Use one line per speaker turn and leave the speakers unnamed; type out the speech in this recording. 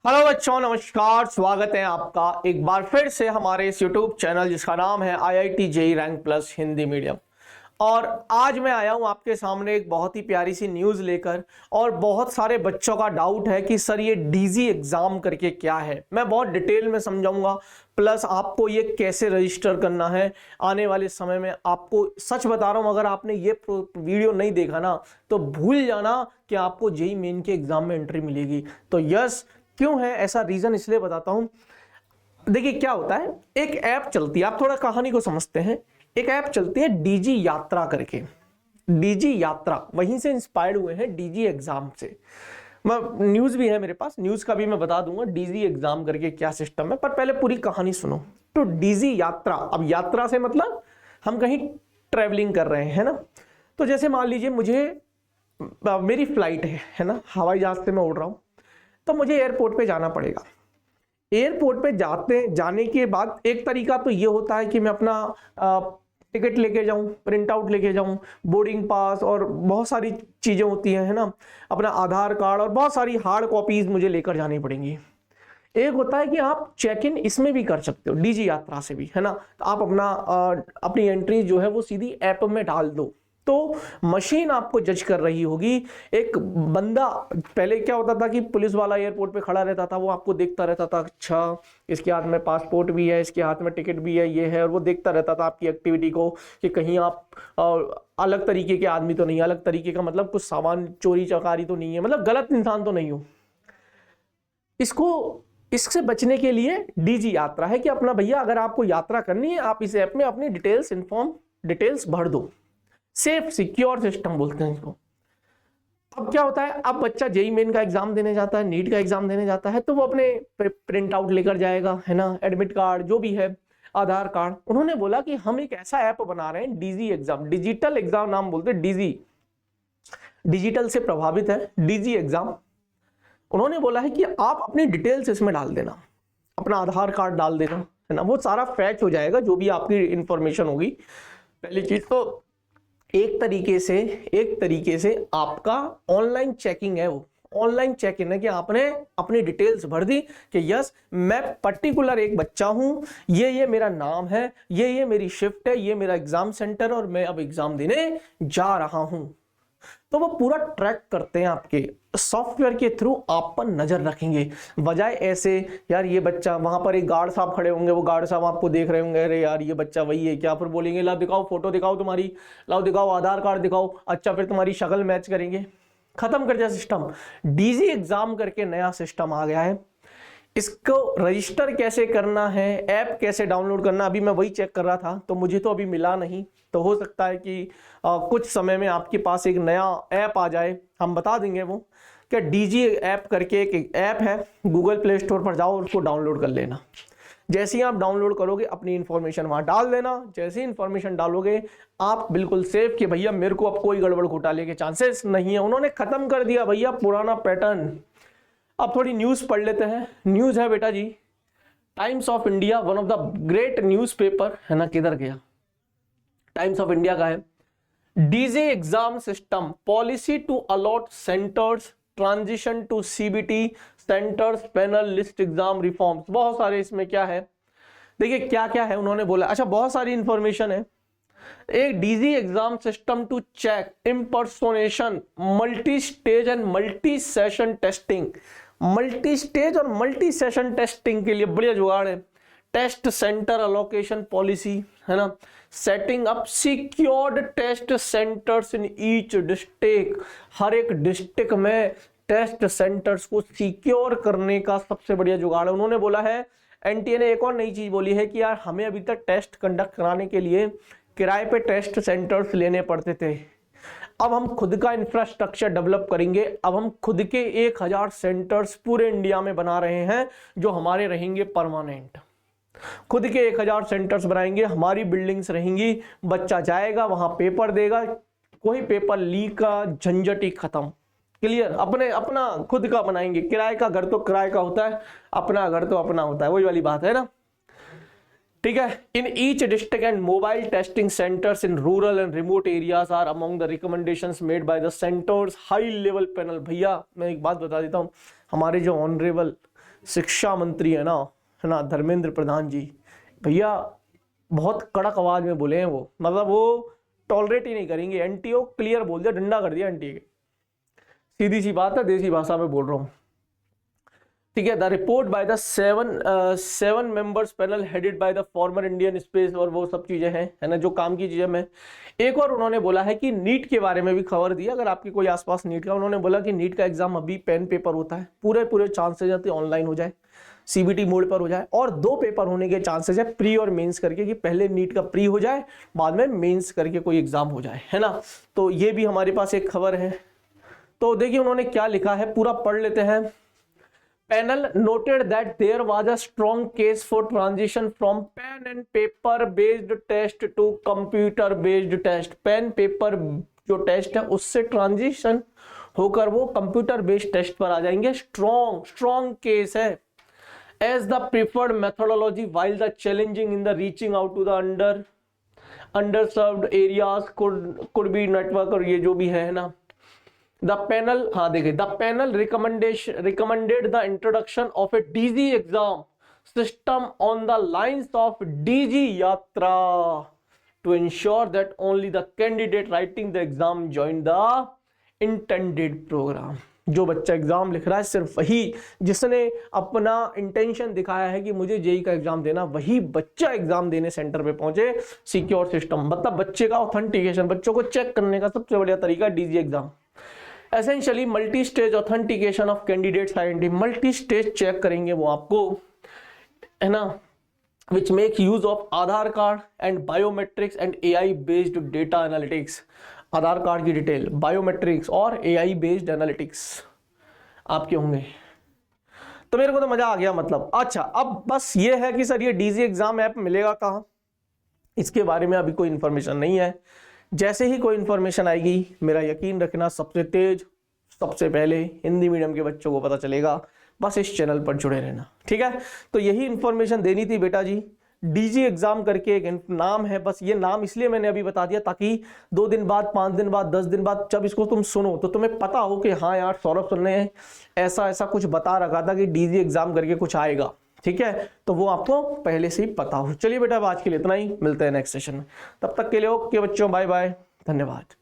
Hello बच्चों, नमस्कार। स्वागत है आपका एक बार फिर से हमारे इस यूट्यूब चैनल जिसका नाम है IIT JEE rank plus Hindi medium. और आज मैं आया हूं आपके सामने एक बहुत ही प्यारी सी न्यूज़ लेकर। और बहुत सारे बच्चों का डाउट है कि सर ये डीजी एग्ज़ाम करके क्या है। मैं बहुत डिटेल में समझाऊंगा, प्लस आपको ये कैसे रजिस्टर करना है आने वाले समय में। आपको सच बता रहा हूं, अगर आपने ये वीडियो नहीं देखा ना तो भूल जाना कि आपको जेईई मेन के एग्ज़ाम में एंट्री मिलेगी। तो यस, क्यों है ऐसा, रीजन इसलिए बताता हूं। देखिए क्या होता है, एक ऐप चलती है, आप थोड़ा कहानी को समझते हैं। एक ऐप चलती है डीजी यात्रा करके। डीजी यात्रा वहीं से इंस्पायर्ड हुए हैं डीजी एग्जाम से। मैं न्यूज़ भी है मेरे पास, न्यूज़ का भी मैं बता दूंगा डीजी एग्जाम करके क्या सिस्टम है, पर पहले पूरी कहानी सुनो। तो डीजी यात्रा, अब यात्रा से मतलब हम कहीं ट्रेवलिंग कर रहे हैं ना। तो जैसे मान लीजिए मुझे मेरी फ्लाइट है ना, हवाई जहाज से मैं उड़ रहा हूं, तो मुझे एयरपोर्ट पे जाना पड़ेगा। एयरपोर्ट पे जाने के बाद एक तरीका तो ये होता है कि मैं अपना टिकट लेके जाऊं, प्रिंट आउट लेके जाऊं, बोर्डिंग पास और बहुत सारी चीज़ें होती हैं, है ना, अपना आधार कार्ड और बहुत सारी हार्ड कॉपीज मुझे लेकर जानी पड़ेंगी। एक होता है कि आप चेक इन इसमें भी कर सकते हो, डीजी यात्रा से भी, है ना। तो आप अपनी एंट्री जो है वो सीधी ऐप में डाल दो, तो मशीन आपको जज कर रही होगी। एक बंदा, पहले क्या होता था कि पुलिस वाला एयरपोर्ट पे खड़ा रहता था, वो आपको देखता रहता था, अच्छा इसके हाथ में पासपोर्ट भी है, इसके हाथ में टिकट भी है, ये है, और वो देखता रहता था आपकी एक्टिविटी को कि कहीं आप अलग तरीके के आदमी तो नहीं, अलग तरीके का मतलब कुछ सामान चोरी चकारी तो नहीं है, मतलब गलत इंसान तो नहीं हो। इससे बचने के लिए डीजी यात्रा है कि अपना भैया अगर आपको यात्रा करनी है, आप इस ऐप में अपनी डिटेल्स भर दो। सेफ सिक्योर सिस्टम बोलते हैं इसको। अब क्या होता है, अब बच्चा जेईई मेन का एग्जाम देने जाता है, नीट का एग्जाम देने जाता है, तो वो अपने प्रिंट आउट लेकर जाएगा, है ना, एडमिट कार्ड जो भी है, आधार कार्ड। उन्होंने बोला कि हम एक ऐसा ऐप बना रहे हैं डीजी एग्जाम, डिजिटल एग्जाम नाम बोलते हैं, डीजी, डिजिटल से प्रभावित है डीजी एग्जाम। उन्होंने बोला है कि आप अपनी डिटेल्स इसमें डाल देना, अपना आधार कार्ड डाल देना, है ना, वो सारा फैच हो जाएगा जो भी आपकी इंफॉर्मेशन होगी। पहली चीज तो एक तरीके से आपका ऑनलाइन चेकिंग है, वो ऑनलाइन चेक इन है कि आपने अपनी डिटेल्स भर दी कि यस मैं पर्टिकुलर एक बच्चा हूं, ये मेरा नाम है, ये मेरी शिफ्ट है, ये मेरा एग्जाम सेंटर और मैं अब एग्जाम देने जा रहा हूं। तो वो पूरा ट्रैक करते हैं, आपके सॉफ्टवेयर के थ्रू आप पर नजर रखेंगे। बजाय ऐसे यार ये बच्चा, वहां पर एक गार्ड साहब खड़े होंगे, वो गार्ड साहब आपको देख रहे होंगे, अरे यार ये बच्चा वही है क्या, फिर बोलेंगे लाओ दिखाओ फोटो, दिखाओ तुम्हारी, लाओ दिखाओ आधार कार्ड दिखाओ, अच्छा फिर तुम्हारी शक्ल मैच करेंगे, खत्म कर दिया सिस्टम। डीजी एग्जाम करके नया सिस्टम आ गया है। इसको रजिस्टर कैसे करना है, ऐप कैसे डाउनलोड करना, अभी मैं वही चेक कर रहा था, तो मुझे तो अभी मिला नहीं। तो हो सकता है कि कुछ समय में आपके पास एक नया ऐप आ जाए, हम बता देंगे वो क्या। डीजी ऐप करके एक ऐप है, गूगल प्ले स्टोर पर जाओ, उसको डाउनलोड कर लेना। जैसे ही आप डाउनलोड करोगे अपनी इंफॉर्मेशन वहां डाल देना, जैसे ही इंफॉर्मेशन डालोगे आप बिल्कुल सेफ कि भैया मेरे को अब कोई गड़बड़ घोटाले के चांसेस नहीं है। उन्होंने खत्म कर दिया भैया पुराना पैटर्न। अब थोड़ी न्यूज पढ़ लेते हैं। न्यूज है बेटा जी, Times of India, one of the great newspaper, है ना, किधर गया, टाइम्स ऑफ इंडिया का है। DG exam system policy to allot centres, transition to CBT centres, panel list exam reforms, बहुत सारे इसमें क्या है, देखिए क्या क्या है उन्होंने बोला। अच्छा बहुत सारी इंफॉर्मेशन है। एक digi exam system to check impersonation, multi stage and multi session testing. Multi stage और मल्टी सेशन टेस्टिंग के लिए बढ़िया जुगाड़ है। टेस्ट सेंटर अलोकेशन पॉलिसी, है ना, setting up secured test centres in each district, हर एक डिस्ट्रिक्ट में टेस्ट सेंटर्स को सिक्योर करने का सबसे बढ़िया जुगाड़ है। उन्होंने बोला है, एनटीए ने एक और नई चीज बोली है कि यार हमें अभी तक टेस्ट कंडक्ट कराने के लिए किराए पे टेस्ट सेंटर्स लेने पड़ते थे, अब हम खुद का इंफ्रास्ट्रक्चर डेवलप करेंगे। अब हम खुद के 1000 सेंटर्स पूरे इंडिया में बना रहे हैं जो हमारे रहेंगे परमानेंट। खुद के 1000 सेंटर्स बनाएंगे, हमारी बिल्डिंग्स रहेंगी, बच्चा जाएगा वहां पेपर देगा, कोई पेपर लीक का झंझट ही खत्म, क्लियर। अपना खुद का बनाएंगे। किराए का घर तो किराए का होता है, अपना घर तो अपना होता है, वही वाली बात है ना, ठीक है। In each district and mobile testing centres in rural and remote areas are among the recommendations made by the centre's high level panel. भैया मैं एक बात बता देता हूं, हमारे जो ऑनरेबल शिक्षा मंत्री है ना धर्मेंद्र प्रधान जी, भैया बहुत कड़क आवाज में बोले हैं वो, मतलब वो टॉलरेट ही नहीं करेंगे। एनटीओ क्लियर बोल दिया, डंडा कर दिया एनटीए के, सीधी सी बात है, देसी भाषा में बोल रहा हूं। ठीक है, the report by the seven members panel headed by the former Indian space, और वो सब चीजें हैं, है ना, जो काम की चीजें में। एक और उन्होंने बोला है कि नीट के बारे में भी खबर दी, अगर आपके कोई आसपास नीट का, उन्होंने बोला कि नीट का एग्जाम अभी पेन पेपर होता है, पूरे चांसेस आते ऑनलाइन हो जाए, सीबीटी मोड पर हो जाए, और 2 पेपर होने के चांसेस है प्री और मेंस करके, कि पहले नीट का प्री हो जाए बाद में मेंस करके कोई एग्जाम हो जाए, है ना। तो ये भी हमारे पास एक खबर है। तो देखिए उन्होंने क्या लिखा है, पूरा पढ़ लेते हैं। Panel noted that there was a strong case for transition from pen and paper based test to computer based test. Pen paper जो टेस्ट है उससे ट्रांजिशन होकर वो कंप्यूटर बेस्ड टेस्ट पर आ जाएंगे। स्ट्रॉन्ग केस है as the preferred methodology, while the challenging in the reaching out to the underserved areas could be network, और ये जो भी है ना। The panel, हाँ देखिए, the panel recommended the introduction of a DG exam system on the lines of DG Yatra to ensure that only the candidate writing the exam joined the intended program। जो बच्चा exam लिख रहा है सिर्फ वही, जिसने अपना इंटेंशन दिखाया है कि मुझे जेई का एग्जाम देना, वही बच्चा एग्जाम देने सेंटर पे पहुंचे। सिक्योर सिस्टम मतलब बच्चे का ऑथेंटिकेशन, बच्चों को चेक करने का सबसे बढ़िया तरीका digi exam. Essentially multi stage authentication of candidates identity, multi stage check करेंगे वो आपको, है ना, which make use of Aadhaar card and biometrics and AI based data analytics. Aadhaar card की डिटेल, बायोमेट्रिक्स और AI बेस्ड एनालिटिक्स आपके होंगे। तो मेरे को तो मजा आ गया मतलब। अच्छा, अब बस ये है कि सर ये डीजी एग्जाम ऐप मिलेगा कहाँ, इसके बारे में अभी कोई इंफॉर्मेशन नहीं है। जैसे ही कोई इंफॉर्मेशन आएगी, मेरा यकीन रखना सबसे तेज सबसे पहले हिंदी मीडियम के बच्चों को पता चलेगा। बस इस चैनल पर जुड़े रहना, ठीक है। तो यही इंफॉर्मेशन देनी थी बेटा जी। डीजी एग्जाम करके एक नाम है, बस ये नाम इसलिए मैंने अभी बता दिया ताकि 2 दिन बाद, 5 दिन बाद, 10 दिन बाद जब इसको तुम सुनो तो तुम्हें पता हो कि हाँ यार सौरभ सर ने ऐसा कुछ बता रखा था कि डीजी एग्जाम करके कुछ आएगा, ठीक है। तो वो आपको पहले से ही पता हो। चलिए बेटा, आज के लिए इतना ही, मिलते हैं नेक्स्ट सेशन में। तब तक के लिए ओके बच्चों, बाय बाय, धन्यवाद।